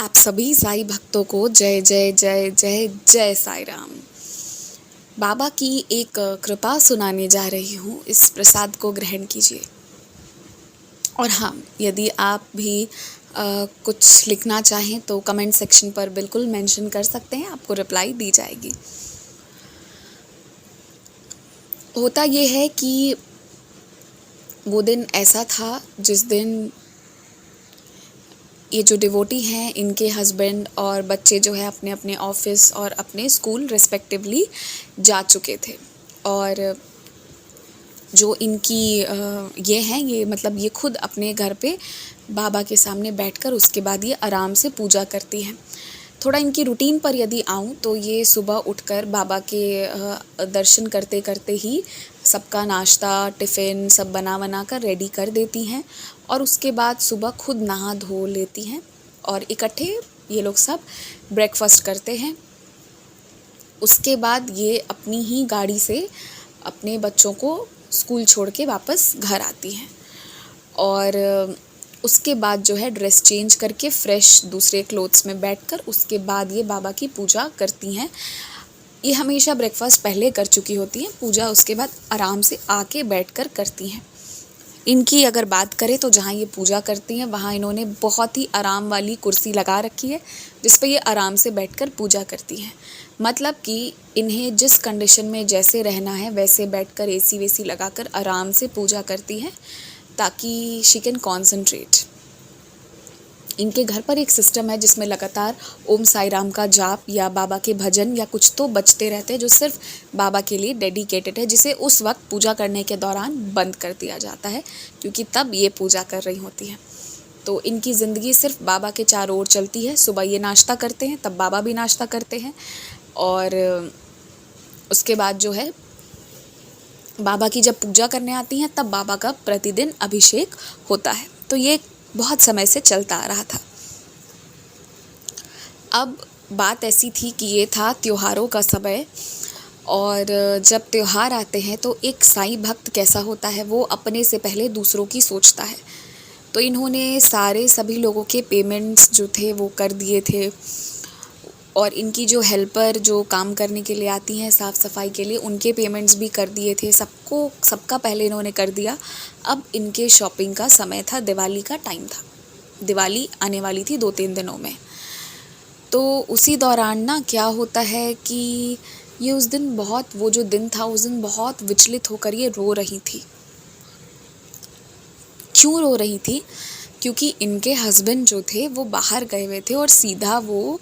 आप सभी साईं भक्तों को जय जय जय जय जय साईं राम। बाबा की एक कृपा सुनाने जा रही हूँ, इस प्रसाद को ग्रहण कीजिए। और हाँ, यदि आप भी कुछ लिखना चाहें तो कमेंट सेक्शन पर बिल्कुल मेंशन कर सकते हैं, आपको रिप्लाई दी जाएगी। होता ये है कि वो दिन ऐसा था जिस दिन ये जो डिवोटी हैं, इनके हस्बैंड और बच्चे जो है अपने अपने ऑफिस और अपने स्कूल रिस्पेक्टिवली जा चुके थे। और जो इनकी ये हैं, ये मतलब ये खुद अपने घर पे बाबा के सामने बैठकर उसके बाद ये आराम से पूजा करती हैं। थोड़ा इनकी रूटीन पर यदि आऊँ तो ये सुबह उठकर बाबा के दर्शन करते करते ही सबका नाश्ता टिफ़िन सब बना कर रेडी कर देती हैं और उसके बाद सुबह खुद नहा धो लेती हैं और इकट्ठे ये लोग सब ब्रेकफास्ट करते हैं। उसके बाद ये अपनी ही गाड़ी से अपने बच्चों को स्कूल छोड़ के वापस घर आती हैं और उसके बाद जो है ड्रेस चेंज करके फ्रेश दूसरे क्लोथ्स में बैठकर उसके बाद ये बाबा की पूजा करती हैं। ये हमेशा ब्रेकफास्ट पहले कर चुकी होती हैं, पूजा उसके बाद आराम से आके बैठकर करती हैं। इनकी अगर बात करें तो जहाँ ये पूजा करती हैं वहाँ इन्होंने बहुत ही आराम वाली कुर्सी लगा रखी है जिस पे ये आराम से बैठकर पूजा करती हैं। मतलब कि इन्हें जिस कंडीशन में जैसे रहना है वैसे बैठकर एसी वेसी लगाकर आराम से पूजा करती हैं ताकि शी कैन कॉन्सेंट्रेट। इनके घर पर एक सिस्टम है जिसमें लगातार ओम साई राम का जाप या बाबा के भजन या कुछ तो बजते रहते हैं जो सिर्फ बाबा के लिए डेडिकेटेड है, जिसे उस वक्त पूजा करने के दौरान बंद कर दिया जाता है क्योंकि तब ये पूजा कर रही होती हैं। तो इनकी ज़िंदगी सिर्फ बाबा के चारों ओर चलती है। सुबह ये नाश्ता करते हैं, तब बाबा भी नाश्ता करते हैं और उसके बाद जो है बाबा की जब पूजा करने आती हैं तब बाबा का प्रतिदिन अभिषेक होता है। तो ये बहुत समय से चलता आ रहा था। अब बात ऐसी थी कि ये था त्योहारों का समय और जब त्योहार आते हैं तो एक साईं भक्त कैसा होता है, वो अपने से पहले दूसरों की सोचता है। तो इन्होंने सारे सभी लोगों के पेमेंट्स जो थे वो कर दिए थे और इनकी जो हेल्पर जो काम करने के लिए आती हैं साफ़ सफाई के लिए, उनके पेमेंट्स भी कर दिए थे। सबका पहले इन्होंने कर दिया। अब इनके शॉपिंग का समय था, दिवाली का टाइम था, दिवाली आने वाली थी 2-3 दिनों में। तो उसी दौरान ना क्या होता है कि ये उस दिन बहुत, वो जो दिन था उस दिन बहुत विचलित होकर ये रो रही थी। क्यों रो रही थी? क्योंकि इनके हस्बैंड जो थे वो बाहर गए हुए थे और सीधा वो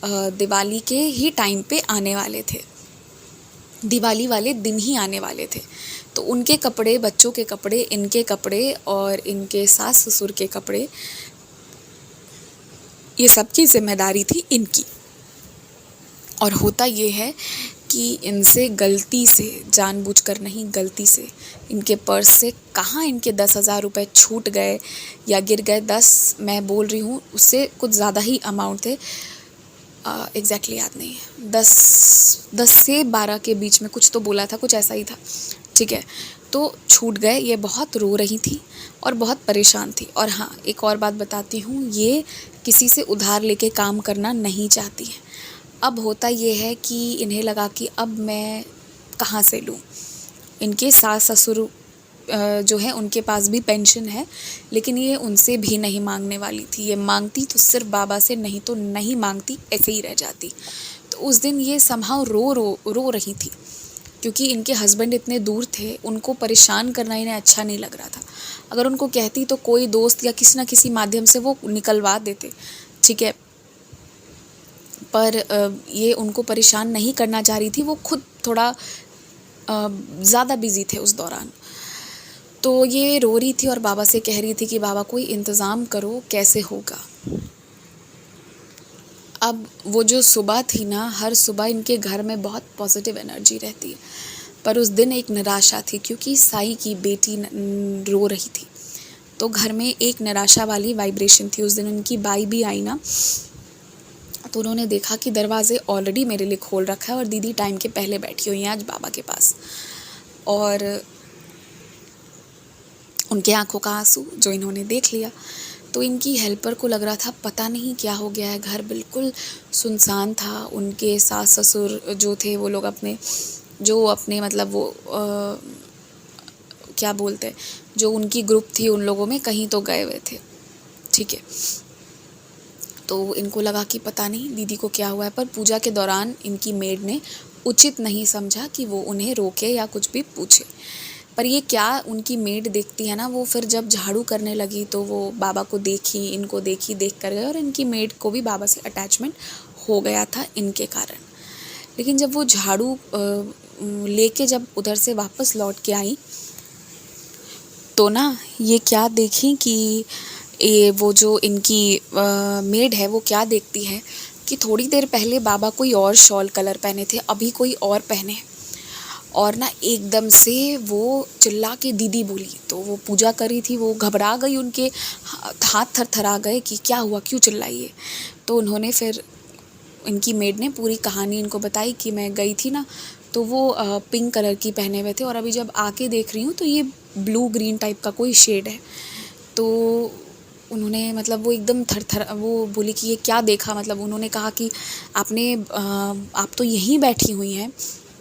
दिवाली के ही टाइम पे आने वाले थे, दिवाली वाले दिन ही आने वाले थे। तो उनके कपड़े, बच्चों के कपड़े, इनके कपड़े और इनके सास ससुर के कपड़े, ये सब की जिम्मेदारी थी इनकी। और होता ये है कि इनसे गलती से, जानबूझकर नहीं गलती से, इनके पर्स से कहाँ इनके 10,000 रुपये छूट गए या गिर गए। 10 मैं बोल रही हूँ, उससे कुछ ज़्यादा ही अमाउंट थे, एग्जैक्टली याद नहीं है, 10 से 12 के बीच में कुछ तो बोला था, कुछ ऐसा ही था, ठीक है। तो छूट गए। ये बहुत रो रही थी और बहुत परेशान थी। और हाँ, एक और बात बताती हूँ, ये किसी से उधार लेके काम करना नहीं चाहती है। अब होता ये है कि इन्हें लगा कि अब मैं कहाँ से लूँ। इनके सास ससुर जो है उनके पास भी पेंशन है, लेकिन ये उनसे भी नहीं मांगने वाली थी। ये मांगती तो सिर्फ बाबा से, नहीं तो नहीं मांगती, ऐसे ही रह जाती। तो उस दिन ये समहाउ रो रही थी क्योंकि इनके हस्बैंड इतने दूर थे, उनको परेशान करना इन्हें अच्छा नहीं लग रहा था। अगर उनको कहती तो कोई दोस्त या किसी न किसी माध्यम से वो निकलवा देते, ठीक है। पर ये उनको परेशान नहीं करना चाह रही थी, वो खुद थोड़ा ज़्यादा बिजी थे उस दौरान। तो ये रो रही थी और बाबा से कह रही थी कि बाबा कोई इंतज़ाम करो, कैसे होगा। अब वो जो सुबह थी ना, हर सुबह इनके घर में बहुत पॉजिटिव एनर्जी रहती है, पर उस दिन एक निराशा थी क्योंकि साई की बेटी रो रही थी। तो घर में एक निराशा वाली वाइब्रेशन थी। उस दिन उनकी बाई भी आई ना, तो उन्होंने देखा कि दरवाजे ऑलरेडी मेरे लिए खोल रखा है और दीदी टाइम के पहले बैठी हुई हैं आज बाबा के पास। और उनके आंखों का आंसू जो इन्होंने देख लिया। तो इनकी हेल्पर को लग रहा था पता नहीं क्या हो गया है, घर बिल्कुल सुनसान था। उनके सास ससुर जो थे वो लोग अपने मतलब वो क्या बोलते हैं, जो उनकी ग्रुप थी उन लोगों में कहीं तो गए हुए थे, ठीक है। तो इनको लगा कि पता नहीं दीदी को क्या हुआ है, पर पूजा के दौरान इनकी मेड ने उचित नहीं समझा कि वो उन्हें रोके या कुछ भी पूछे। पर ये क्या उनकी मेड देखती है ना, वो फिर जब झाड़ू करने लगी तो वो बाबा को देखी, इनको देखी, देख कर गए, और इनकी मेड को भी बाबा से अटैचमेंट हो गया था इनके कारण। लेकिन जब वो झाड़ू लेके जब उधर से वापस लौट के आई तो ना ये क्या देखी कि ये वो जो इनकी मेड है वो क्या देखती है कि थोड़ी देर पहले बाबा कोई और शॉल कलर पहने थे, अभी कोई और पहने। और ना एकदम से वो चिल्ला के दीदी बोली, तो वो पूजा करी थी, वो घबरा गई, उनके हाथ थरथरा गए कि क्या हुआ, क्यों चिल्लाई है। तो उन्होंने फिर इनकी मेड ने पूरी कहानी इनको बताई कि मैं गई थी ना, तो वो पिंक कलर की पहने हुए थे, और अभी जब आके देख रही हूँ तो ये ब्लू ग्रीन टाइप का कोई शेड है। तो उन्होंने मतलब वो एकदम थरथर वो बोली कि ये क्या देखा, मतलब उन्होंने कहा कि आप तो यहीं बैठी हुई हैं,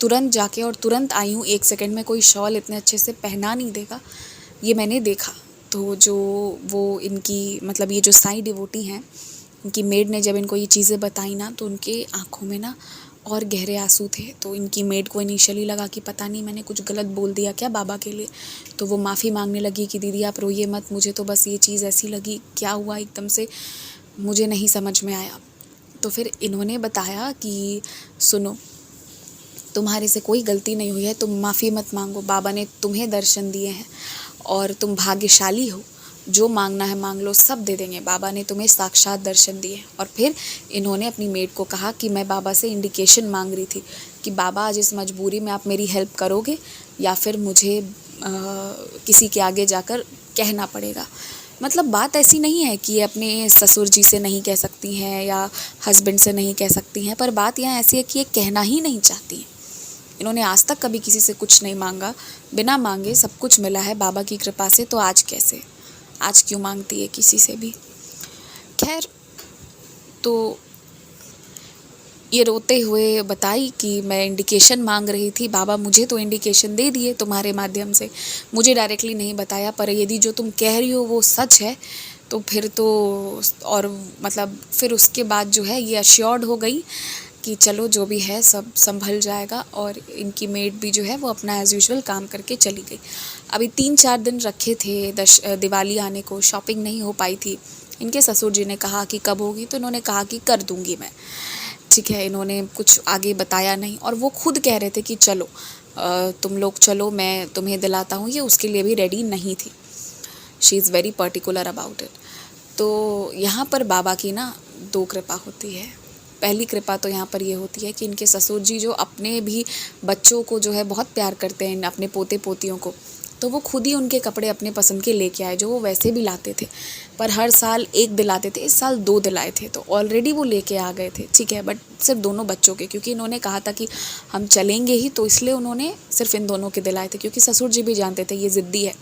तुरंत जाके और तुरंत आई हूँ, 1 सेकंड में कोई शॉल इतने अच्छे से पहना नहीं देगा, ये मैंने देखा। तो जो वो इनकी मतलब ये जो साईं डिवोटी हैं, इनकी मेड ने जब इनको ये चीज़ें बताई ना, तो उनके आँखों में ना और गहरे आंसू थे। तो इनकी मेड को इनिशियली लगा कि पता नहीं मैंने कुछ गलत बोल दिया क्या बाबा के लिए। तो वो माफ़ी मांगने लगी कि दीदी आप रोइए मत, मुझे तो बस ये चीज़ ऐसी लगी, क्या हुआ एकदम से मुझे नहीं समझ में आया। तो फिर इन्होंने बताया कि सुनो, तुम्हारे से कोई गलती नहीं हुई है, तुम माफ़ी मत मांगो, बाबा ने तुम्हें दर्शन दिए हैं और तुम भाग्यशाली हो, जो मांगना है मांग लो, सब दे देंगे, बाबा ने तुम्हें साक्षात दर्शन दिए। और फिर इन्होंने अपनी मेड को कहा कि मैं बाबा से इंडिकेशन मांग रही थी कि बाबा आज इस मजबूरी में आप मेरी हेल्प करोगे या फिर मुझे किसी के आगे जाकर कहना पड़ेगा। मतलब बात ऐसी नहीं है कि अपने ससुर जी से नहीं कह सकती हैं या हस्बैंड से नहीं कह सकती हैं, पर बात यहाँ ऐसी है कि ये कहना ही नहीं चाहती हैं। इन्होंने आज तक कभी किसी से कुछ नहीं मांगा, बिना मांगे सब कुछ मिला है बाबा की कृपा से, तो आज कैसे, आज क्यों मांगती है किसी से भी। खैर, तो ये रोते हुए बताई कि मैं इंडिकेशन मांग रही थी, बाबा मुझे तो इंडिकेशन दे दिए तुम्हारे माध्यम से, मुझे डायरेक्टली नहीं बताया, पर यदि जो तुम कह रही हो वो सच है तो फिर तो, और मतलब फिर उसके बाद जो है ये अश्योर्ड हो गई कि चलो जो भी है सब संभल जाएगा। और इनकी मेड भी जो है वो अपना एज़ यूजुअल काम करके चली गई। अभी 3-4 दिन रखे थे दिवाली आने को, शॉपिंग नहीं हो पाई थी। इनके ससुर जी ने कहा कि कब होगी, तो इन्होंने कहा कि कर दूंगी मैं, ठीक है। इन्होंने कुछ आगे बताया नहीं, और वो खुद कह रहे थे कि चलो तुम लोग चलो, मैं तुम्हें दिलाता हूँ, ये उसके लिए भी रेडी नहीं थी। She is very particular about it. तो यहाँ पर बाबा की ना 2 कृपा होती है। पहली कृपा तो यहाँ पर ये होती है कि इनके ससुर जी जो अपने भी बच्चों को जो है बहुत प्यार करते हैं, अपने पोते पोतियों को, तो वो खुद ही उनके कपड़े अपने पसंद के लेके आए, जो वो वैसे भी लाते थे, पर हर साल 1 दिलाते थे, इस साल 2 दिलाए थे। तो ऑलरेडी वो लेके आ गए थे, ठीक है, बट सिर्फ दोनों बच्चों के, क्योंकि इन्होंने कहा था कि हम चलेंगे ही, तो इसलिए उन्होंने सिर्फ इन दोनों के दिलाए थे, क्योंकि ससुर जी भी जानते थे ये ज़िद्दी है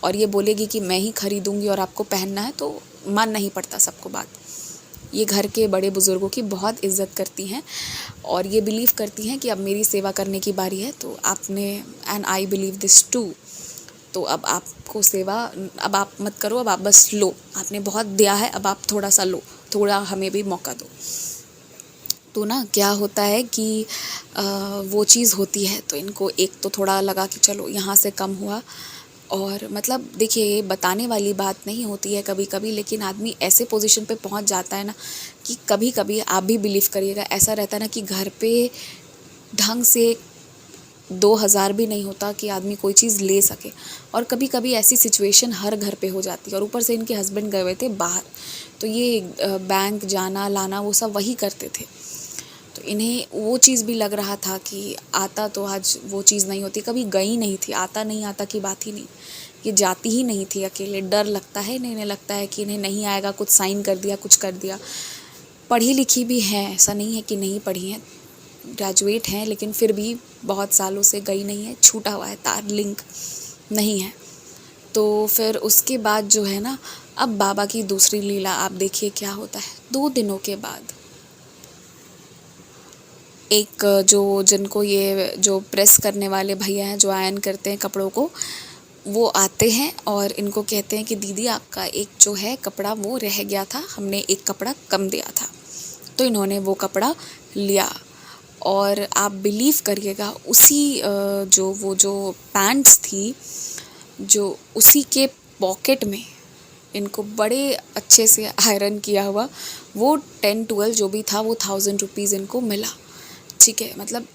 और ये बोलेगी कि मैं ही खरीदूंगी और आपको पहनना है, तो मान नहीं पड़ता सबको बात। ये घर के बड़े बुज़ुर्गों की बहुत इज़्ज़त करती हैं और ये बिलीव करती हैं कि अब मेरी सेवा करने की बारी है, तो आपने, and I believe this too, तो अब आपको सेवा, अब आप मत करो, अब आप बस लो, आपने बहुत दिया है, अब आप थोड़ा सा लो, थोड़ा हमें भी मौका दो। तो ना क्या होता है कि वो चीज़ होती है, तो इनको एक तो थोड़ा लगा कि चलो यहाँ से कम हुआ। और मतलब देखिए, ये बताने वाली बात नहीं होती है कभी कभी, लेकिन आदमी ऐसे पोजीशन पे पहुंच जाता है ना कि कभी कभी आप भी बिलीव करिएगा, ऐसा रहता है ना कि घर पे ढंग से 2000 भी नहीं होता कि आदमी कोई चीज़ ले सके, और कभी कभी ऐसी सिचुएशन हर घर पे हो जाती है। और ऊपर से इनके हस्बैंड गए हुए थे बाहर, तो ये बैंक जाना लाना वो सब वही करते थे, तो इन्हें वो चीज़ भी लग रहा था कि आता तो आज वो चीज़ नहीं होती, कभी गई नहीं थी, आता नहीं आता की बात ही नहीं, ये जाती ही नहीं थी अकेले, डर लगता है, इन्हें लगता है कि इन्हें नहीं आएगा, कुछ साइन कर दिया, कुछ कर दिया। पढ़ी लिखी भी हैं, ऐसा नहीं है कि नहीं पढ़ी हैं, ग्रेजुएट हैं, लेकिन फिर भी बहुत सालों से गई नहीं है, छूटा हुआ है तार, लिंक नहीं है। तो फिर उसके बाद जो है ना, अब बाबा की दूसरी लीला आप देखिए क्या होता है। 2 दिनों के बाद एक जो जिनको ये जो प्रेस करने वाले भैया हैं, जो आयरन करते हैं कपड़ों को, वो आते हैं और इनको कहते हैं कि दीदी आपका एक जो है कपड़ा वो रह गया था, हमने एक कपड़ा कम दिया था। तो इन्होंने वो कपड़ा लिया और आप बिलीव करिएगा उसी जो पैंट्स थी, जो उसी के पॉकेट में इनको बड़े अच्छे से आयरन किया हुआ वो 10-12 जो भी था वो 1000 रुपीज़ इनको मिला। ठीक है, मतलब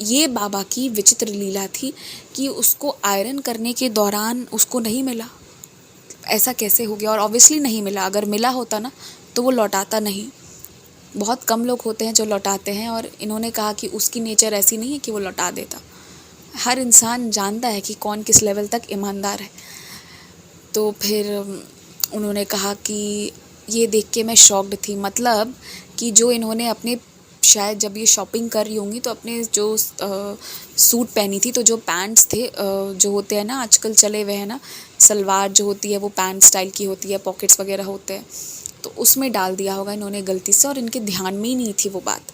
ये बाबा की विचित्र लीला थी कि उसको आयरन करने के दौरान उसको नहीं मिला। ऐसा कैसे हो गया? और ऑब्वियसली नहीं मिला। अगर मिला होता ना तो वो लौटाता नहीं। बहुत कम लोग होते हैं जो लौटाते हैं, और इन्होंने कहा कि उसकी नेचर ऐसी नहीं है कि वो लौटा देता। हर इंसान जानता है कि कौन किस लेवल तक ईमानदार है। तो फिर उन्होंने कहा कि ये देख के मैं शॉक्ड थी, मतलब कि जो इन्होंने अपने शायद जब ये शॉपिंग कर रही होंगी तो अपने जो सूट पहनी थी, तो जो पैंट्स थे जो होते हैं ना आजकल चले हुए हैं ना, सलवार जो होती है वो पैंट स्टाइल की होती है, पॉकेट्स वगैरह होते हैं, तो उसमें डाल दिया होगा इन्होंने गलती से और इनके ध्यान में ही नहीं थी वो बात।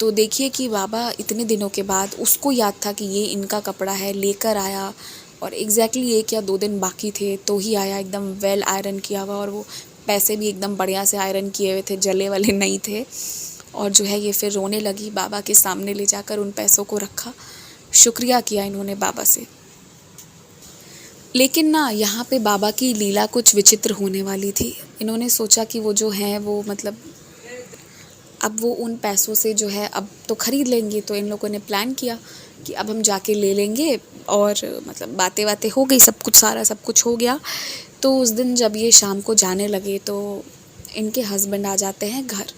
तो देखिए कि बाबा इतने दिनों के बाद उसको याद था कि ये इनका कपड़ा है, लेकर आया और एग्जैक्टली 1 या 2 दिन बाकी थे तो ही आया, एकदम वेल आयरन किया हुआ, और वो पैसे भी एकदम बढ़िया से आयरन किए हुए थे, जले वाले नहीं थे। और जो है ये फिर रोने लगी, बाबा के सामने ले जाकर उन पैसों को रखा, शुक्रिया किया इन्होंने बाबा से। लेकिन ना यहाँ पे बाबा की लीला कुछ विचित्र होने वाली थी। इन्होंने सोचा कि वो जो है वो मतलब अब वो उन पैसों से जो है अब तो ख़रीद लेंगे, तो इन लोगों ने प्लान किया कि अब हम जाके ले लेंगे, और मतलब बातें हो गई, सब कुछ सारा सब कुछ हो गया। तो उस दिन जब ये शाम को जाने लगे तो इनके हस्बैंड आ जाते हैं घर।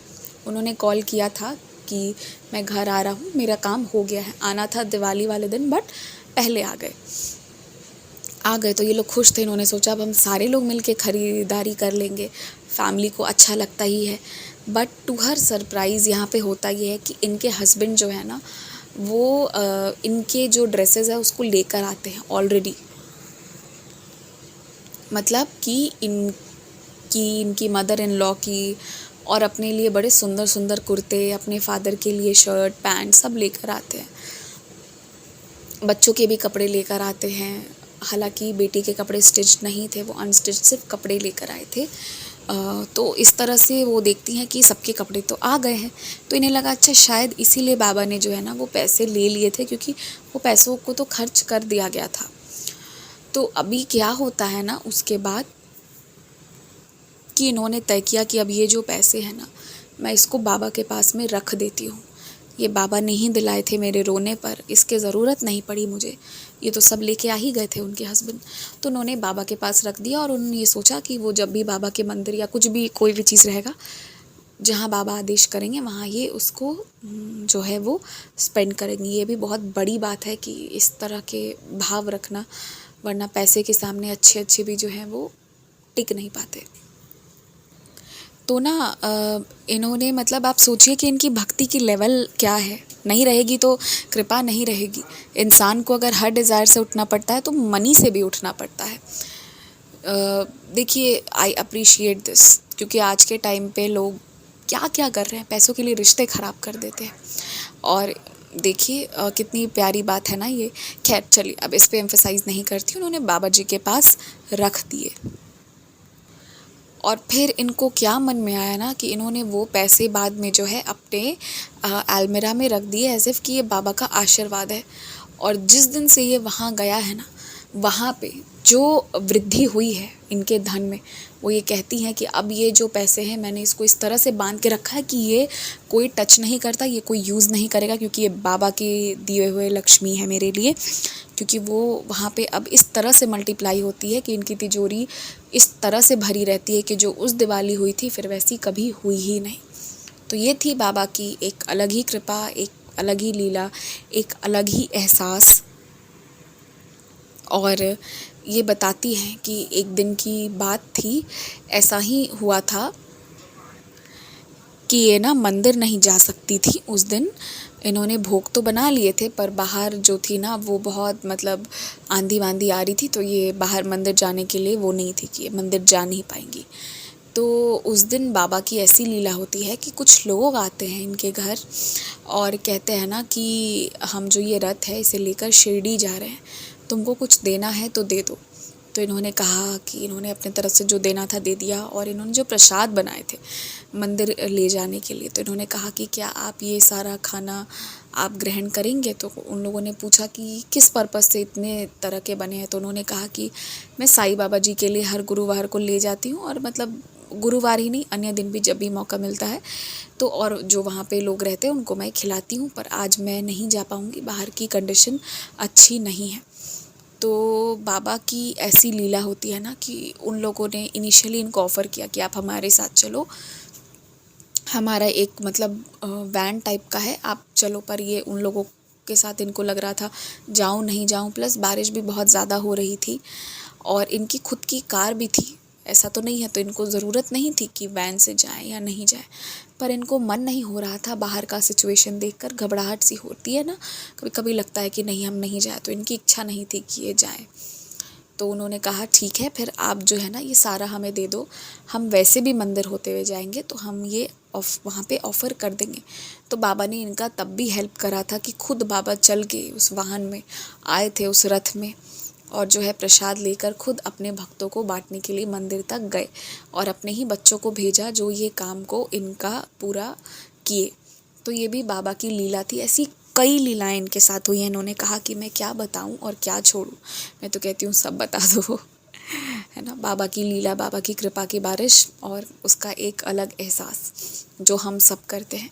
उन्होंने कॉल किया था कि मैं घर आ रहा हूँ, मेरा काम हो गया है। आना था दिवाली वाले दिन बट पहले आ गए तो ये लोग खुश थे। इन्होंने सोचा अब हम सारे लोग मिलके ख़रीदारी कर लेंगे, फैमिली को अच्छा लगता ही है। बट टू हर सरप्राइज़ यहाँ पे होता ये है कि इनके हस्बैंड जो है ना वो इनके जो ड्रेसेस है उसको लेकर आते हैं ऑलरेडी। मतलब कि इनकी मदर इन लॉ की, और अपने लिए बड़े सुंदर सुंदर कुर्ते, अपने फादर के लिए शर्ट पैंट सब लेकर आते हैं। बच्चों के भी कपड़े लेकर आते हैं, हालांकि बेटी के कपड़े स्टिच्ड नहीं थे, वो अनस्टिच्ड सिर्फ कपड़े लेकर आए थे। तो इस तरह से वो देखती हैं कि सबके कपड़े तो आ गए हैं, तो इन्हें लगा अच्छा शायद इसीलिए बाबा ने जो है ना वो पैसे ले लिए थे, क्योंकि वो पैसों को तो खर्च कर दिया गया था। तो अभी क्या होता है ना उसके बाद कि इन्होंने तय किया कि अब ये जो पैसे हैं ना मैं इसको बाबा के पास में रख देती हूँ। ये बाबा ने ही दिलाए थे मेरे रोने पर, इसके ज़रूरत नहीं पड़ी मुझे, ये तो सब लेके आ ही गए थे उनके हस्बैंड। तो उन्होंने बाबा के पास रख दिया और उन्होंने ये सोचा कि वो जब भी बाबा के मंदिर या कुछ भी कोई भी चीज़ रहेगा जहाँ बाबा आदेश करेंगे वहाँ ये उसको जो है वो स्पेंड करेंगी। ये भी बहुत बड़ी बात है कि इस तरह के भाव रखना, वरना पैसे के सामने अच्छे अच्छे भी जो हैं वो टिक नहीं पाते। तो ना इन्होंने मतलब आप सोचिए कि इनकी भक्ति की लेवल क्या है। नहीं रहेगी तो कृपा नहीं रहेगी। इंसान को अगर हर डिज़ायर से उठना पड़ता है तो मनी से भी उठना पड़ता है। देखिए आई अप्रिशिएट दिस, क्योंकि आज के टाइम पे लोग क्या क्या कर रहे हैं, पैसों के लिए रिश्ते ख़राब कर देते हैं। और देखिए कितनी प्यारी बात है ना ये। खैर चलिए अब इस पे एम्फेसाइज़ नहीं करती। उन्होंने बाबा जी के पास रख दिए और फिर इनको क्या मन में आया ना कि इन्होंने वो पैसे बाद में जो है अपने अलमीरा में रख दिए, एज़ इफ़ कि ये बाबा का आशीर्वाद है। और जिस दिन से ये वहाँ गया है ना, वहाँ पे जो वृद्धि हुई है इनके धन में, वो ये कहती हैं कि अब ये जो पैसे हैं मैंने इसको इस तरह से बांध के रखा है कि ये कोई टच नहीं करता, ये कोई यूज़ नहीं करेगा, क्योंकि ये बाबा के दिए हुए लक्ष्मी है मेरे लिए। क्योंकि वो वहाँ पे अब इस तरह से मल्टीप्लाई होती है कि इनकी तिजोरी इस तरह से भरी रहती है कि जो उस दिवाली हुई थी फिर वैसी कभी हुई ही नहीं। तो ये थी बाबा की एक अलग ही कृपा, एक अलग ही लीला, एक अलग ही एहसास। और ये बताती हैं कि एक दिन की बात थी, ऐसा ही हुआ था कि ये ना मंदिर नहीं जा सकती थी उस दिन, इन्होंने भोग तो बना लिए थे पर बाहर जो थी ना वो बहुत मतलब आंधी वांधी आ रही थी, तो ये बाहर मंदिर जाने के लिए वो नहीं थी कि ये मंदिर जा नहीं पाएंगी। तो उस दिन बाबा की ऐसी लीला होती है कि कुछ लोग आते हैं इनके घर और कहते हैं ना कि हम जो ये रथ है इसे लेकर शिरडी जा रहे हैं, तुमको कुछ देना है तो दे दो। तो इन्होंने कहा कि इन्होंने अपने तरफ से जो देना था दे दिया, और इन्होंने जो प्रसाद बनाए थे मंदिर ले जाने के लिए, तो इन्होंने कहा कि क्या आप ये सारा खाना आप ग्रहण करेंगे। तो उन लोगों ने पूछा कि किस पर्पज़ से इतने तरह के बने हैं। तो उन्होंने कहा कि मैं साईं बाबा जी के लिए हर गुरुवार को ले जाती हूँ, और मतलब गुरुवार ही नहीं अन्य दिन भी जब भी मौका मिलता है तो, और जो वहाँ पे लोग रहते हैं उनको मैं खिलाती हूँ, पर आज मैं नहीं जा पाऊँगी, बाहर की कंडीशन अच्छी नहीं है। तो बाबा की ऐसी लीला होती है ना कि उन लोगों ने इनिशियली इनको ऑफ़र किया कि आप हमारे साथ चलो, हमारा एक मतलब वैन टाइप का है, आप चलो। पर ये उन लोगों के साथ इनको लग रहा था जाऊँ नहीं जाऊँ, प्लस बारिश भी बहुत ज़्यादा हो रही थी और इनकी खुद की कार भी थी, ऐसा तो नहीं है, तो इनको ज़रूरत नहीं थी कि वैन से जाएं या नहीं जाएं। पर इनको मन नहीं हो रहा था, बाहर का सिचुएशन देखकर घबराहट सी होती है ना, कभी कभी लगता है कि नहीं हम नहीं जाए, तो इनकी इच्छा नहीं थी कि ये जाएं। तो उन्होंने कहा ठीक है, फिर आप जो है ना ये सारा हमें दे दो, हम वैसे भी मंदिर होते हुए जाएंगे तो हम ये वहाँ पे ऑफ़र कर देंगे। तो बाबा ने इनका तब भी हेल्प करा था कि खुद बाबा चल के उस वाहन में आए थे, उस रथ में, और जो है प्रसाद लेकर खुद अपने भक्तों को बांटने के लिए मंदिर तक गए और अपने ही बच्चों को भेजा जो ये काम को इनका पूरा किए। तो ये भी बाबा की लीला थी। ऐसी कई लीलाएं इनके साथ हुई हैं। इन्होंने कहा कि मैं क्या बताऊं और क्या छोड़ूं, मैं तो कहती हूँ सब बता दो है ना। बाबा की लीला, बाबा की कृपा की बारिश और उसका एक अलग एहसास जो हम सब करते हैं।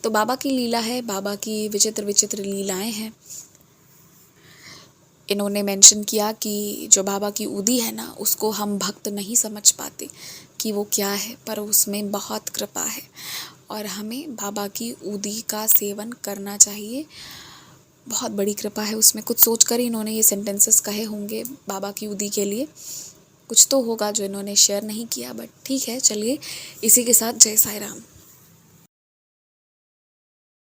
तो बाबा की लीला है, बाबा की विचित्र विचित्र लीलाएं हैं। इन्होंने मेंशन किया कि जो बाबा की उदी है ना उसको हम भक्त नहीं समझ पाते कि वो क्या है, पर उसमें बहुत कृपा है और हमें बाबा की उदी का सेवन करना चाहिए। बहुत बड़ी कृपा है उसमें। कुछ सोच कर ही इन्होंने ये सेंटेंसेस कहे होंगे बाबा की उदी के लिए, कुछ तो होगा जो इन्होंने शेयर नहीं किया, बट ठीक है, चलिए इसी के साथ जय साईं राम।